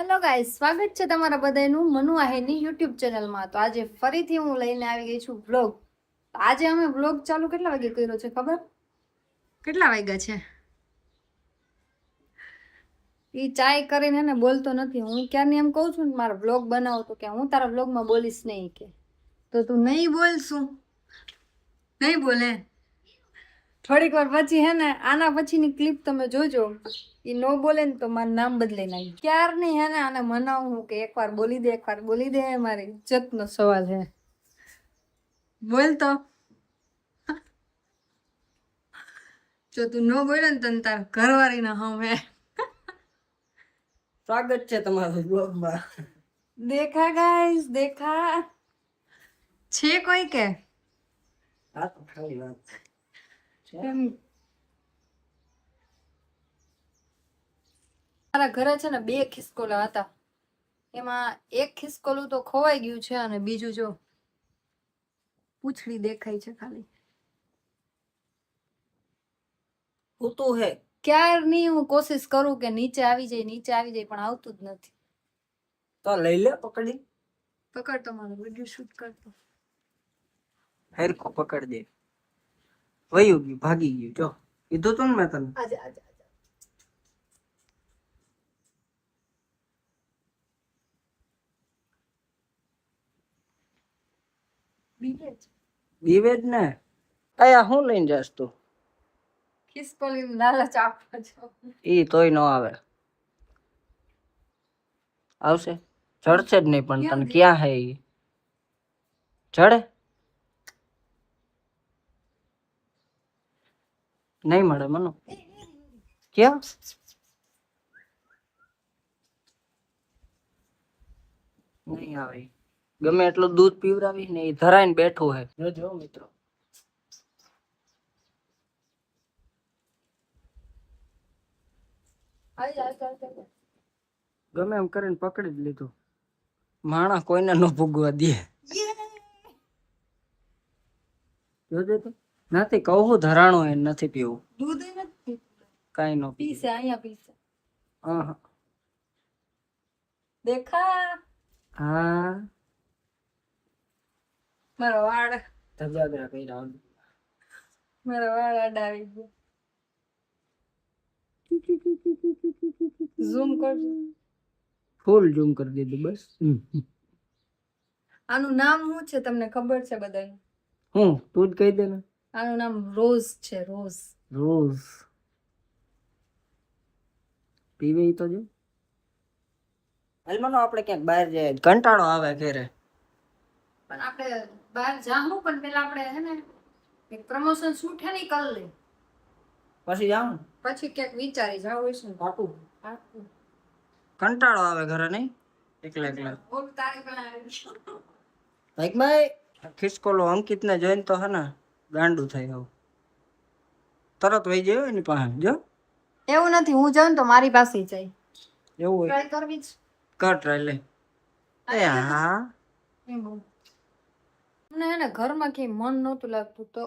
Hello guys, સ્વાગત છે તમારા બધાનું મનુ આહેની યુટ્યુબ ચેનલમાં. તો આજે ફરીથી હું લઈને આવી ગઈ છું વ્લોગ. આજે અમે વ્લોગ ચાલુ કેટલા વાગે કર્યો છે ખબર? કેટલા વાગ્યા છે? ઈ ચાય કરીને ને બોલતો નથી. હું ક્યારની એમ કહું છું ને મારો વ્લોગ બનાવો તો કે હું તારા વ્લોગમાં બોલીશ નહીં કે. તો તું નહીં બોલશું? નહીં બોલે. થોડીક વાર પછી હે ને આના પછીની ક્લિપ તમે જોજો. એ નો બોલે ને તો મારું નામ બદલાઈ નાખ્યું. ક્યારની હે ને આને મનાવું કે એકવાર બોલી દે, એકવાર બોલી દે. મારી ઇજ્જતનો સવાલ છે. બોલ તો. જો તું નો બોલે ને તને તાર ઘરવાળી ના હમે. સ્વાગત છે તમારું બ્લોગમાં. દેખા ગાઈસ, દેખા છે કોઈ કે? હા તો ખાલી વાત એમ મારા ઘરે છે ને 2 ખિસકોલા હતા. એમાં એક ખિસકોલું તો ખોવાઈ ગયું છે અને બીજું જો પૂંછડી દેખાય છે ખાલી. ઉતું હે ક્યારની હું કોશિશ કરું કે નીચે આવી જાય, નીચે આવી જાય, પણ આવતું જ નથી. તો લઈ લે પકડી. પકડ તો મારો વિડિયો શૂટ કરતો. હેરકો પકડ દે. વયું ગયું, ભાગી ગયું. જો કીધું તું ને મેં તને. આજા આજા આજા. બીવેજ ને આયા હું લઈને જાસ તું? ખિસકોલી લાલચ આપો છો. ઈ તોય નો આવે. આવશે? ચડશે જ નહીં, પણ તને ક્યાં હે ઈ? ચડે નહીં મળે મનો. ક્યાં? નહીં આવે. ગમે એટલું દૂધ પીવરાવી ને એ ધરાઈને બેઠું હે. જોજો મિત્રો. ગમે એમ કરીને પકડી જ લીધું. માણસ કોઈને ન ભોગવા દે. જોજે તો. નથી કહું ધરાણું એ નથી પીવું. દૂધ નથી કાઈ નો પીસે. અહીંયા પીસે. હા દેખા હા. મારો વાળ, ધજાગરા કર્યા. મારો વાળ અડાવી ગયો. ઝૂમ કરજો. ફૂલ ઝૂમ કરી દીધું બસ. આનું નામ શું છે તમને ખબર છે બધાને? હું તું જ કહી દે ને. આનું નામ રોઝ છે. રોઝ. રોઝ પીવે ઈ તો જો. હાલમાં આપણે ક્યાંક બહાર જાય, કંટાળો આવે ઘરે. પણ આપણે બહાર જાહું, પણ પેલા આપણે હે ને એક પ્રમોશન શૂટ હે ને કરી લે, પછી જાઉં પછી ક્યાંક વિચારી જાવ હોય છે. પાકું. કંટાળો આવે ઘરે નહીં એકલા એકલા. ઓલ તારી પેલા આવી ગયો. ભાઈ ખિસકોલો અંકિત ને જોઈને તો હે ને ગાંડું થઈ આવું. તરત વહી જાય એની પાસે. જો એવું નથી, હું જાઉં ને તો મારી પાસે જાય. એવું હોય ટ્રાય કરવી જ. કર ટ્રાય લે. એ હા મને હે ને ઘરમાં ક્યાંય મન નહોતું લાગતું, તો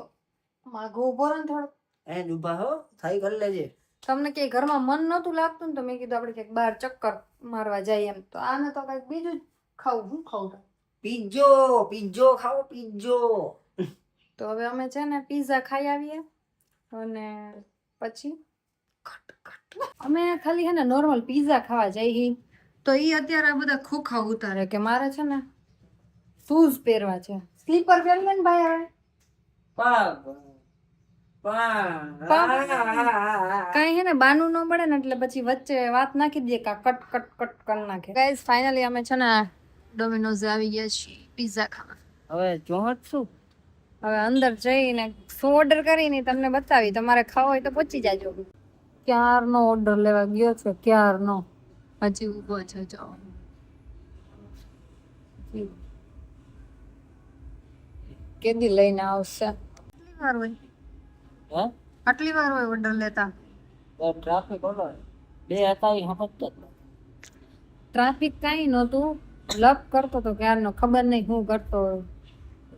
માગો ઉભો રહે ને થોડો. એ જ ઉભા હો થાય કરી લેજે. તમને ક્યાંય ઘરમાં મન નહોતું લાગતું ને તો મેં કીધું આપણે ક્યાંક બહાર ચક્કર મારવા જઈએ એમ. તો આને તો કંઈક બીજું જ ખાવું. હું ખાવું? પીઝો. પીઝો ખાઓ પીઝો. તો હવે અમે છે ને પીઝા ખાઈ આવીએ અને પછી અમે ખાલી છે ને નોર્મલ પીઝા ખાવા જઈએ. તો એ અત્યારે આ બધા ખોખા ઉતારે કે મારે છે ને શૂઝ પહેરવા છે. સ્લીપર પહેર લે ને ભાઈ. હવે કઈ છે ને બાનું ન પડે ને એટલે પછી વચ્ચે વાત નાખી દે કે કટ કટ કટ કરી નાખે. ગાઈસ ફાઇનલી અમે છે ને ડોમિનોઝ આવી ગયા છીએ પીઝા ખાવા. હવે ચોહટ શું? હવે અંદર જઈને શું ઓર્ડર કરીને તમને બતાવી. તમારે ખાવો હોય તો પહોંચી જાજો. ક્યારનો ઓર્ડર લેવા ગયો છે, ક્યારનો. હજી ઊભો છે જો. કેદી લઈને આવશે? આટલી વાર હોય? હે આટલી વાર હોય ઓર્ડર લેતા? ટ્રાફિક ઓલો બે હતા એ સમજતો જ. ટ્રાફિક કાંઈ નહોતું, લપ કરતો તો ક્યારનો. ખબર નહીં શું કરતો હોય.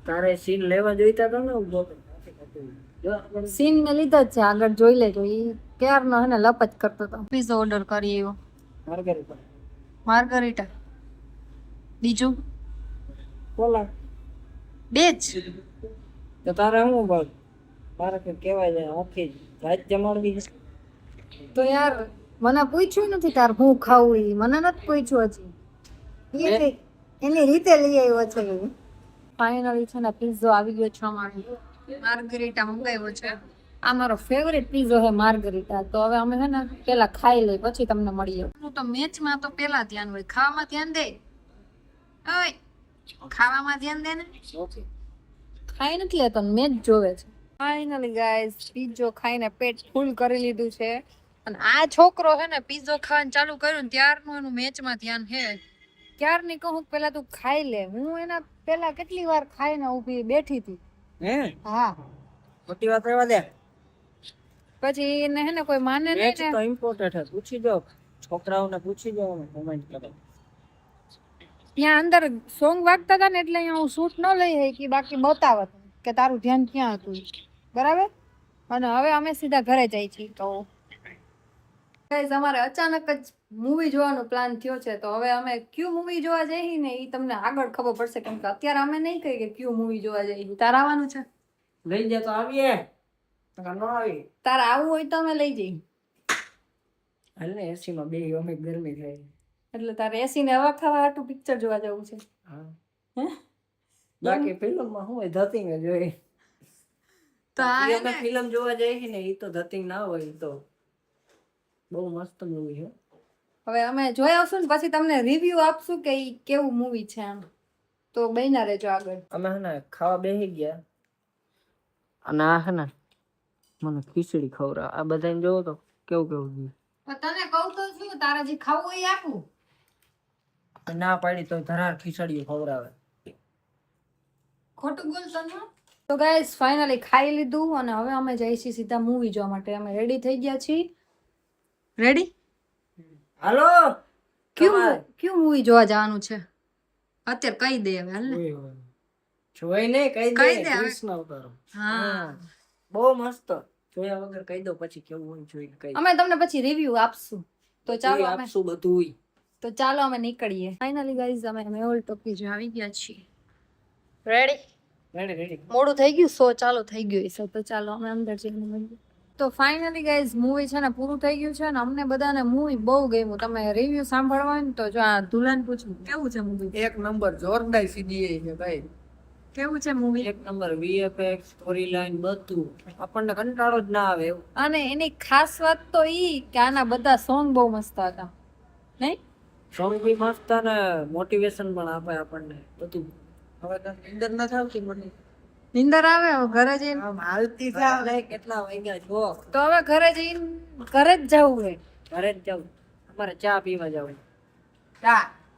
તારે સીન લેવા જોઈતા હતા ને ઉભો સીન મેં લીધો જ છે, આગળ જોઈ લેજો. એ ક્યારનો હે ને લપ જ કરતો હતો. પીઝા ઓર્ડર કરી આવ્યો. માર્ગરીટા. બીજું બોલા બે જ. તો તારે શું બોલ મારે કે કહેવાય છે આખી રાત જમાડવી છે. તો યાર મને પૂછ્યું નથી તાર હું ખાવું ઈ મને નથી પૂછ્યું હજી એની રીતે લઈ આવ્યો છે. ફાઇનલી છે ને પિઝા આવી ગયો છે અમારો. માર્ગરીટા મંગાવ્યો છે. આ મારો ફેવરેટ પિઝા છે માર્ગરીટા. તો હવે અમે છે ને પેલા ખાઈ લઈ પછી તમને મળીએ. હું તો મેચમાં તો પેલા ધ્યાન હોય, ખાવામાં ધ્યાન દે. ઓય ખાવામાં ધ્યાન દે ને. ખાઈ નથી લેતો મેચ જોવે છે. ફાઇનલી ગાઈઝ પિઝો ખાઈને પેટ ફૂલ કરી લીધું છે. અને આ છોકરો છે ને પિઝો ખાવાનું ચાલુ કર્યું ને ત્યારનું એનું મેચમાં ધ્યાન છે. ક્યારની કહું પેલા તું ખાઈ લે. હું એના પેલા કેટલી વાર ખાઈને ઊભી બેઠી હતી. હે હા મોટી વાત રહેવા દે. પછી એને હે ને કોઈ માને મેચ નહીં તો ને. ઇમ્પોર્ટન્ટ છે. પૂછી દો છોકરાઓને, પૂછી દો અને કમેન્ટ કરો. ત્યાં અંદર સોંગ વાગતા હતા ને એટલે અહીંયા હું શૂટ ન લઈ શકી, બાકી બતાવત કે તારું ધ્યાન ક્યાં હતું. બરાબર. અને હવે અમે સીધા ઘરે જઈએ છીએ. તો ગાઈઝ અમારે અચાનક જ મૂવી જોવાનો પ્લાન થયો છે. તો હવે અમે ક્યુ મૂવી જોવા જઈએ ને એ તમને આગળ ખબર પડશે, કેમ કે અત્યારે અમે નહીં કહી કે ક્યુ મૂવી જોવા જઈએ. તારે આવવાનું છે? લઈ જાય તો આવીએ, ન આવી તારે આવવું હોય તો અમે લઈ જઈએ. હાલ ને એસી માં બે અમે ગરમી થાય. એટલે તારે એસી ને હવા ખાવા હાટું પિક્ચર જોવા જવું છે. હા બાકી ફિલ્મ માં શું હોય ધતિંગ જ હોય. તો આ હે અમે ને ફિલ્મ જોવા જઈએ ને એ તો ધતિંગ ના હોય. ઈ તો બહુ મસ્ત મૂવી છે. હવે અમે જોઈ આવશું ને પછી તમને રિવ્યુ આપશું કે ઈ કેવું મૂવી છે એમ. તો બન્યા રહેજો આગળ. અમે હે ને ખાવા બેસી ગયા અને આ હે ને મને ખીચડી ખવડાવે. આ બધાને જોવો તો કેવું કેવું ગયું. તને કહું તો છું તારે જે ખાવું હોય એ આપું. ના પાડી તો ધરાર ખીચડીઓ ખવડાવે. ખોટું બોલતો ન. તો ગાઈસ ફાઇનલી ખાઈ લીધું અને હવે અમે જઈએ છીએ સીધા મૂવી જોવા માટે. અમે રેડી થઈ ગયા છીએ. રેડી? હાલો ક્યુ મૂવી જોવા જવાનું છે અત્યારે કહી દે હવે હાલ ને. જોઈ ને કહી કહી દે દે હવે. કૃષ્ણ અવતારો. હા બહુ મસ્ત. જોયા વગર કહી દો પછી કેવું હોય જોઈને કહી. અમે તમને પછી રિવ્યુ આપશું. તો ચાલો અમે આપશું બધું. તો ચાલો અમે નીકળીએ. ફાઇનલી ગાઈઝ અમે મેહોલ ટોકી જો આવી ગયા છીએ. રેડી? Ready ready. મોડું થઈ ગયું, શો ચાલુ થઈ ગયું છે. તો ચાલો અમે અંદર જઈને મળીએ. તો ફાઇનલી ગાઈઝ મૂવી છે ને પૂરું થઈ ગયું છે ને અમને બધાને મૂવી બહુ ગમ્યું. તમે રિવ્યુ સાંભળવા હોય ને તો જો આ ધુલાન પૂછું કેવું છે મૂવી? એક નંબર જોરદાર સીડીએ છે ભાઈ. કેવું છે મૂવી? એક નંબર VFX સ્ટોરી લાઈન બધું આપણને કંટાળો જ ના આવે એવું. અને એની ખાસ વાત તો ઈ કે આના બધા સોંગ બહુ મસ્ત હતા. નહીં? સોંગ બી મસ્ત અને મોટિવેશન પણ આપે આપણને બધું. હવે તો નીંદર ન આવતી મને. નીંદર આવે હવે ઘરે જઈને? આમ હાલતી થાય કેટલા વાગ્યા જો. તો હવે ઘરે જઈને ઘરે જ જવું છે. ઘરે જ જાવ. અમારે ચા પીવા જાવ.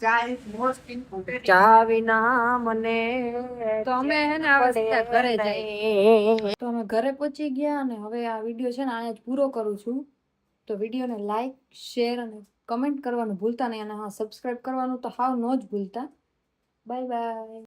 ચા ઇઝ મોસ્ટ ઇમ્પોર્ટન્ટ. ચા વિના મને તો અમે હે ને હવે સીધા ઘરે જઈએ. તો અમે ઘરે પહોંચી ગયા અને હવે આ વિડીયો છે ને અહીંયા જ પૂરો કરું છું. તો વિડીયોને લાઈક, શેર અને કમેન્ટ કરવાનું ભૂલતા નહીં. અને હા સબસ્ક્રાઇબ કરવાનું તો હાવ ન જ ભૂલતા. Bye bye.